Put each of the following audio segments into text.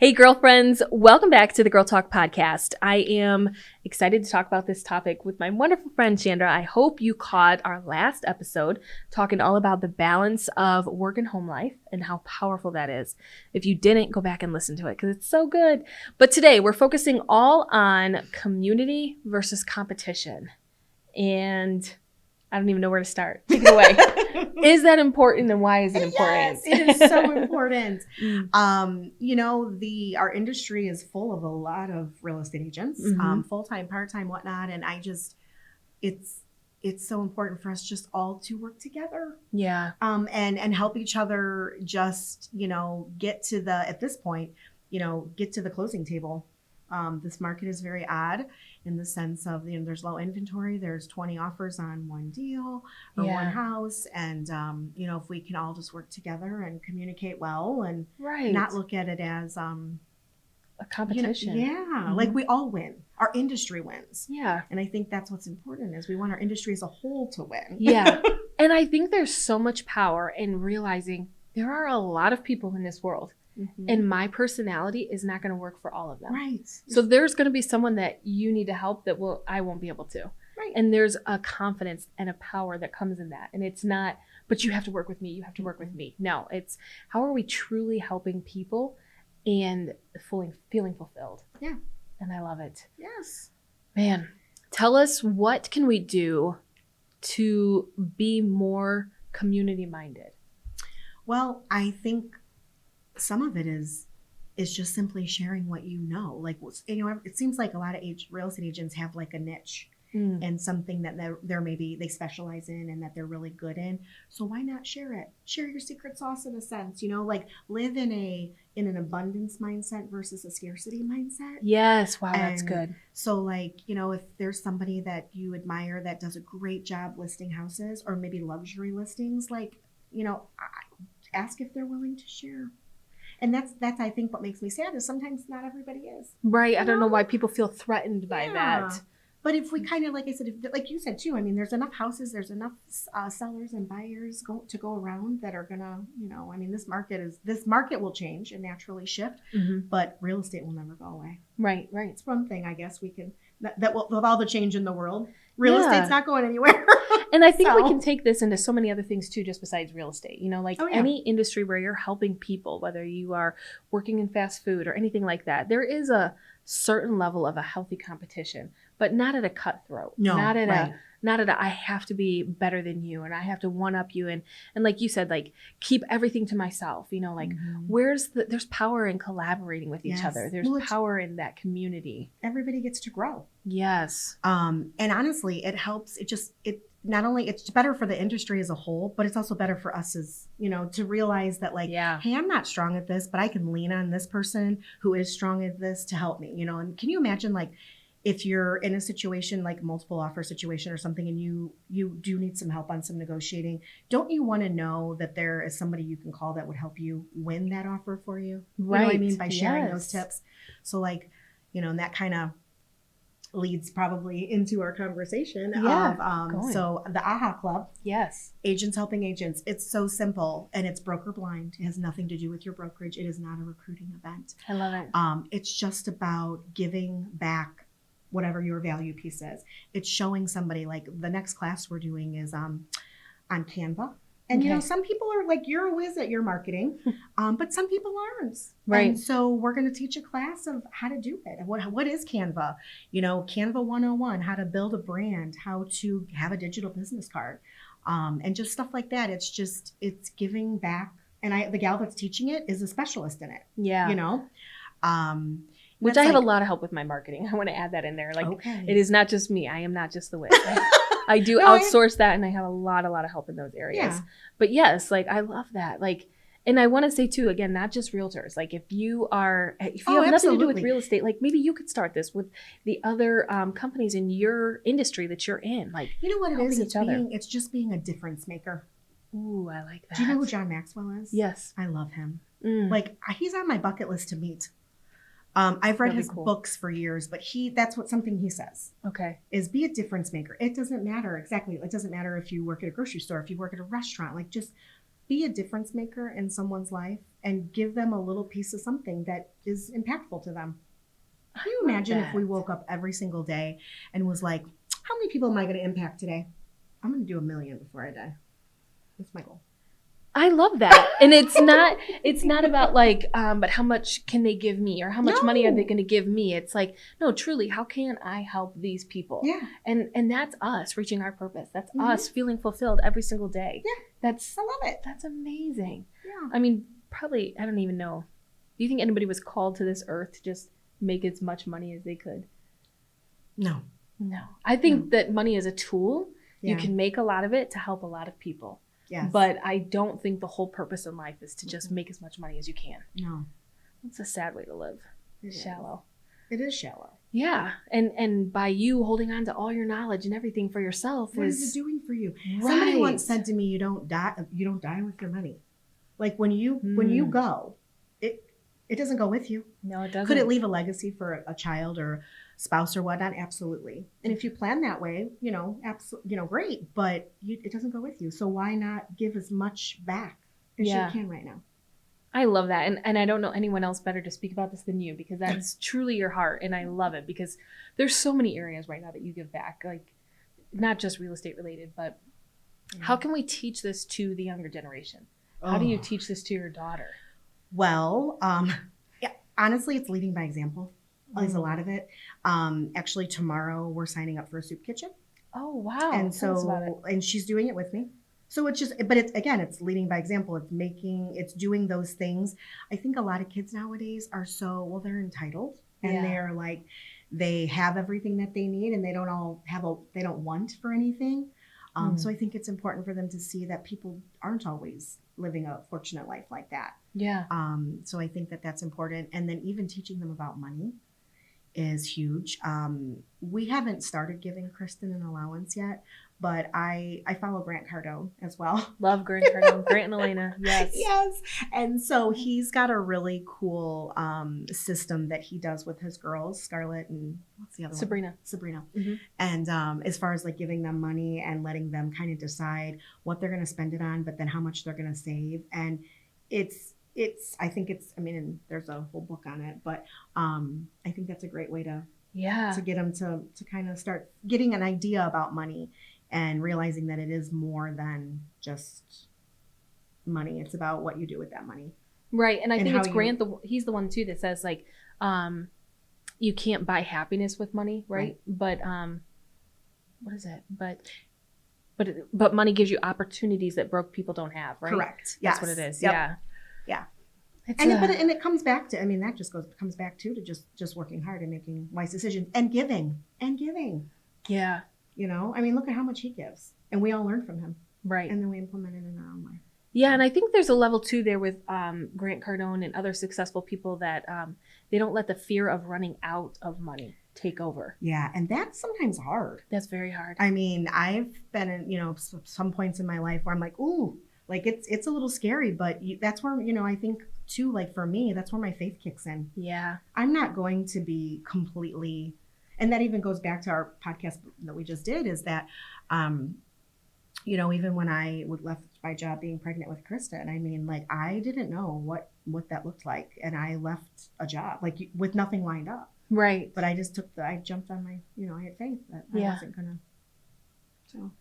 Hey, girlfriends, welcome back to the Girl Talk podcast. I am excited to talk about this topic with my wonderful friend, Chandra. I hope you caught our last episode talking all about the balance of work and home life and how powerful that is. If you didn't, go back and listen to it because it's so good. But today we're focusing all on community versus competition. And I don't even know where to start. Take it away. Is that important and why is it important? Yes, it is so important. Our industry is full of a lot of real estate agents, full-time, part-time, whatnot. And it's so important for us just all to work together. Yeah. And help each other just, get to the closing table. This market is very odd in the sense of, there's low inventory. There's 20 offers on one deal or one house. And, if we can all just work together and communicate well and not look at it as a competition. Like we all win. Our industry wins. Yeah. And I think that's what's important is we want our industry as a whole to win. Yeah. And I think there's so much power in realizing there are a lot of people in this world. And my personality is not going to work for all of them. Right. So there's going to be someone that you need to help that I won't be able to. Right. And there's a confidence and a power that comes in that. And it's not, but you have to work with me. You have to work with me. No, it's how are we truly helping people and feeling fulfilled? Yeah. And I love it. Yes. Man, tell us, what can we do to be more community minded? Well, I think some of it is just simply sharing what you know. Like, it seems like a lot of real estate agents have like a niche and something that they're maybe they specialize in and that they're really good in. So why not share it? Share your secret sauce in a sense, like live in an abundance mindset versus a scarcity mindset. Yes. Wow. That's good. So if there's somebody that you admire that does a great job listing houses or maybe luxury listings, ask if they're willing to share. And that's I think what makes me sad is sometimes not everybody is. Right. I don't know why people feel threatened by that. But if we kind of, like I said, like you said too, I mean, there's enough houses, there's enough sellers and buyers to go around that are gonna, this market will change and naturally shift, but real estate will never go away. Right. Right. It's one thing I guess we can that will, with all the change in the world, real estate's not going anywhere. And I think we can take this into so many other things too, just besides real estate. Any industry where you're helping people, whether you are working in fast food or anything like that, there is a certain level of a healthy competition, but not at a cutthroat. No, not at a I have to be better than you and I have to one up you and like you said, like keep everything to myself. There's power in collaborating with each other. There's power in that community. Everybody gets to grow. Yes. And honestly, it helps. Not only it's better for the industry as a whole, but it's also better for us as, to realize that hey, I'm not strong at this, but I can lean on this person who is strong at this to help me, and can you imagine if you're in a situation like multiple offer situation or something and you do need some help on some negotiating, don't you want to know that there is somebody you can call that would help you win that offer for you? Right. You know what I mean? By sharing those tips. So and that kind of leads probably into our conversation of so the AHA Club. Yes. Agents helping agents. It's so simple and it's broker blind. It has nothing to do with your brokerage. It is not a recruiting event. I love it. It's just about giving back whatever your value piece is. It's showing somebody, like the next class we're doing is on Canva. And some people are like, you're a whiz at your marketing, but some people aren't. Right. And so we're going to teach a class of how to do it. What is Canva? Canva 101, how to build a brand, how to have a digital business card, and just stuff like that. It's giving back. And the gal that's teaching it is a specialist in it. Yeah. Which I have a lot of help with my marketing. I want to add that in there. It is not just me. I am not just the whiz. I do outsource that, and I have a lot of help in those areas. Yeah. But yes, I love that. And I want to say too, again, not just realtors. If you have nothing to do with real estate, maybe you could start this with the other companies in your industry that you're in. You know what it is? It's just being a difference maker. Ooh, I like that. Do you know who John Maxwell is? Yes. I love him. He's on my bucket list to meet. I've read his books for years, but that's something he says. Okay. Is be a difference maker. It doesn't matter exactly. It doesn't matter if you work at a grocery store, if you work at a restaurant, just be a difference maker in someone's life and give them a little piece of something that is impactful to them. Can you imagine if we woke up every single day and was like, how many people am I going to impact today? I'm going to do 1 million before I die. That's my goal. I love that. And it's not about like, but how much can they give me or how much money are they going to give me? It's like, no, truly, how can I help these people? Yeah. And that's us reaching our purpose. That's us feeling fulfilled every single day. Yeah. I love it. That's amazing. Yeah. I mean, probably, I don't even know. Do you think anybody was called to this earth to just make as much money as they could? No. I think that money is a tool. Yeah. You can make a lot of it to help a lot of people. Yes. But I don't think the whole purpose in life is to just make as much money as you can. No. That's a sad way to live. It's shallow. It is shallow. Yeah. And by you holding on to all your knowledge and everything for yourself, what is it doing for you? Right. Somebody once said to me, you don't die with your money. Like when you go, it doesn't go with you. No, it doesn't. Could it leave a legacy for a child or spouse or whatnot? Absolutely. And if you plan that way, great, but it doesn't go with you. So why not give as much back as you can right now? I love that. And I don't know anyone else better to speak about this than you, because that's truly your heart. And I love it because there's so many areas right now that you give back, like not just real estate related, but how can we teach this to the younger generation? How do you teach this to your daughter? Well, honestly, it's leading by example. There's a lot of it. Actually, tomorrow we're signing up for a soup kitchen. Oh, wow. And and she's doing it with me. So it's just, but it's leading by example. It's doing those things. I think a lot of kids nowadays are they're entitled and they're like, they have everything that they need and they don't want for anything. So I think it's important for them to see that people aren't always living a fortunate life like that. Yeah. So I think that that's important. And then even teaching them about money is huge. We haven't started giving Kristen an allowance yet, but I follow Grant Cardone as well. Love Grant Cardone. Grant and Elena. Yes. Yes. And so he's got a really cool system that he does with his girls, Scarlett and what's the other one? Sabrina. Mm-hmm. And as far as like giving them money and letting them kind of decide what they're going to spend it on, but then how much they're going to save. And and there's a whole book on it, but I think that's a great way to get them to kind of start getting an idea about money and realizing that it is more than just money. It's about what you do with that money. Right. And I think it's Grant, he's the one too that says like, you can't buy happiness with money, right? But what is it? But money gives you opportunities that broke people don't have, right? Correct. That's what it is. Yep. Yeah. And it comes back to, that just comes back to just working hard and making wise decisions and giving. Yeah. Look at how much he gives and we all learn from him. Right. And then we implement it in our own life. Yeah. And I think there's a level too there with Grant Cardone and other successful people that they don't let the fear of running out of money take over. Yeah. And that's sometimes hard. That's very hard. I've been in, some points in my life where I'm like, ooh, like it's a little scary, but that's where, I think too, like for me, that's where my faith kicks in. Yeah. I'm not going to be completely, and that even goes back to our podcast that we just did, is that, even when I left my job being pregnant with Kristen, I didn't know what that looked like. And I left a job like with nothing lined up. Right. But I just I jumped on my, I had faith that I wasn't going to. So,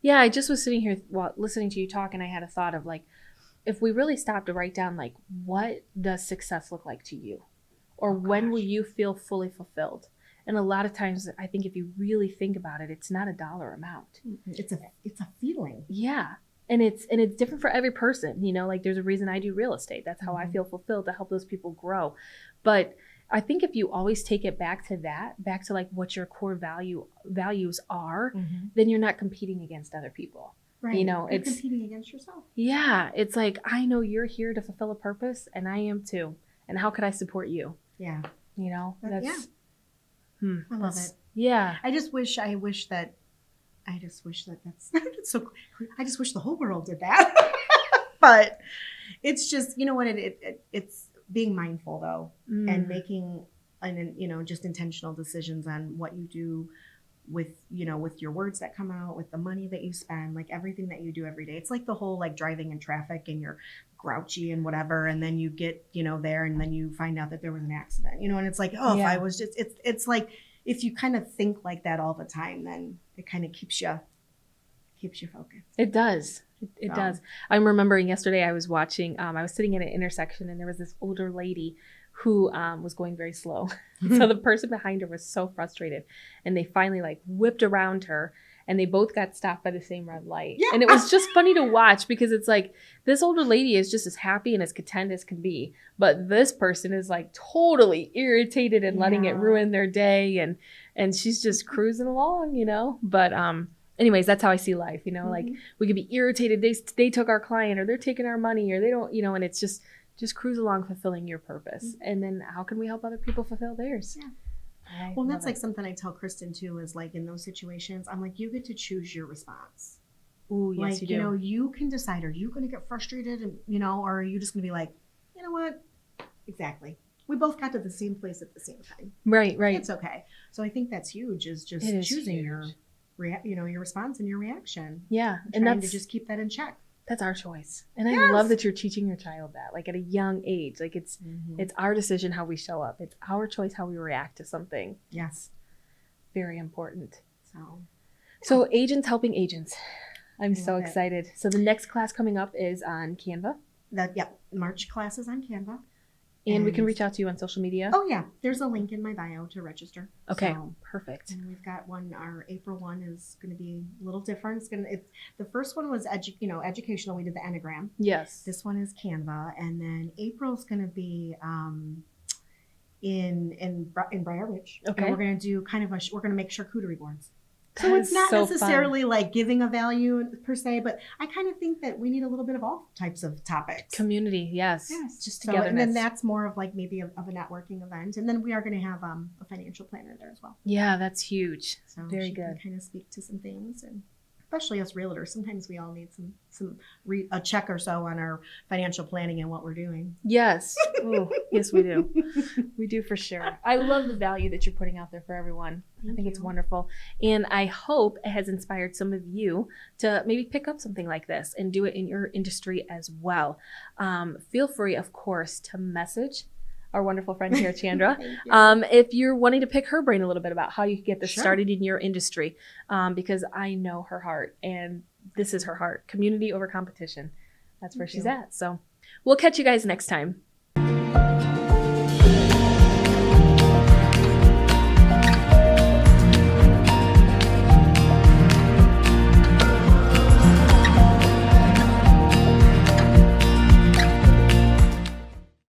yeah, I just was sitting here listening to you talk, and I had a thought of like, if we really stopped to write down like, what does success look like to you? Or when will you feel fully fulfilled? And a lot of times, I think if you really think about it, it's not a dollar amount. It's a feeling. Yeah. And it's different for every person. Like there's a reason I do real estate. That's how I feel fulfilled, to help those people grow. But I think if you always take it back to like what your core values are, then you're not competing against other people. Right. You're competing against yourself. Yeah. It's like, I know you're here to fulfill a purpose and I am too. And how could I support you? Yeah. That's, I love it. Yeah. I just wish that's so, I just wish the whole world did that. But it's just, it's being mindful though, and making, just intentional decisions on what you do with your words that come out, with the money that you spend, like everything that you do every day. It's like the whole like driving in traffic and you're grouchy and whatever, and then you get there, and then you find out that there was an accident, and it's like, oh, if I was just, it's like if you kind of think like that all the time, then it kind of keeps you focused. It does. It does. I'm remembering yesterday I was watching, I was sitting at an intersection, and there was this older lady who was going very slow. So the person behind her was so frustrated, and they finally like whipped around her, and they both got stopped by the same red light. Yeah. And it was just funny to watch, because it's like this older lady is just as happy and as content as can be, but this person is like totally irritated and letting it ruin their day, and she's just cruising along, But anyways, that's how I see life, like we could be irritated. They took our client, or they're taking our money, or they don't, and it's just cruise along fulfilling your purpose. And then how can we help other people fulfill theirs? Yeah. Well, that's like something I tell Kristen too, is like in those situations, I'm like, you get to choose your response. Oh, yes, like, you do. You can decide, are you going to get frustrated and, or are you just going to be like, you know what? Exactly. We both got to the same place at the same time. Right. It's okay. So I think that's huge, is just choosing your response and your reaction. Yeah. And trying to just keep that in check. That's our choice. And I love that you're teaching your child that, like at a young age. Like it's our decision how we show up. It's our choice how we react to something. Yes. Very important. So agents helping agents. I'm so excited. So the next class coming up is on Canva. March class is on Canva. And we can reach out to you on social media. Oh, yeah. There's a link in my bio to register. Okay, perfect. And we've got one. Our April one is going to be a little different. The first one was educational. We did the Enneagram. Yes. This one is Canva, and then April's going to be in Briar Ridge. Okay. And we're going to do we're going to make charcuterie boards. So it's not necessarily like giving a value per se, but I kind of think that we need a little bit of all types of topics. Community, yes. Just togetherness. And then that's more of like maybe of a networking event. And then we are going to have a financial planner there as well. Yeah, that's huge. So very good. Can kind of speak to some things, and especially us realtors, sometimes we all need a check or so on our financial planning and what we're doing. Yes. Ooh, yes, we do. We do for sure. I love the value that you're putting out there for everyone. I think it's wonderful. And I hope it has inspired some of you to maybe pick up something like this and do it in your industry as well. Feel free, of course, to message our wonderful friend here, Chandra. If you're wanting to pick her brain a little bit about how you can get this started in your industry, because I know her heart, and this is her heart. Community over competition. That's where she's at. So we'll catch you guys next time.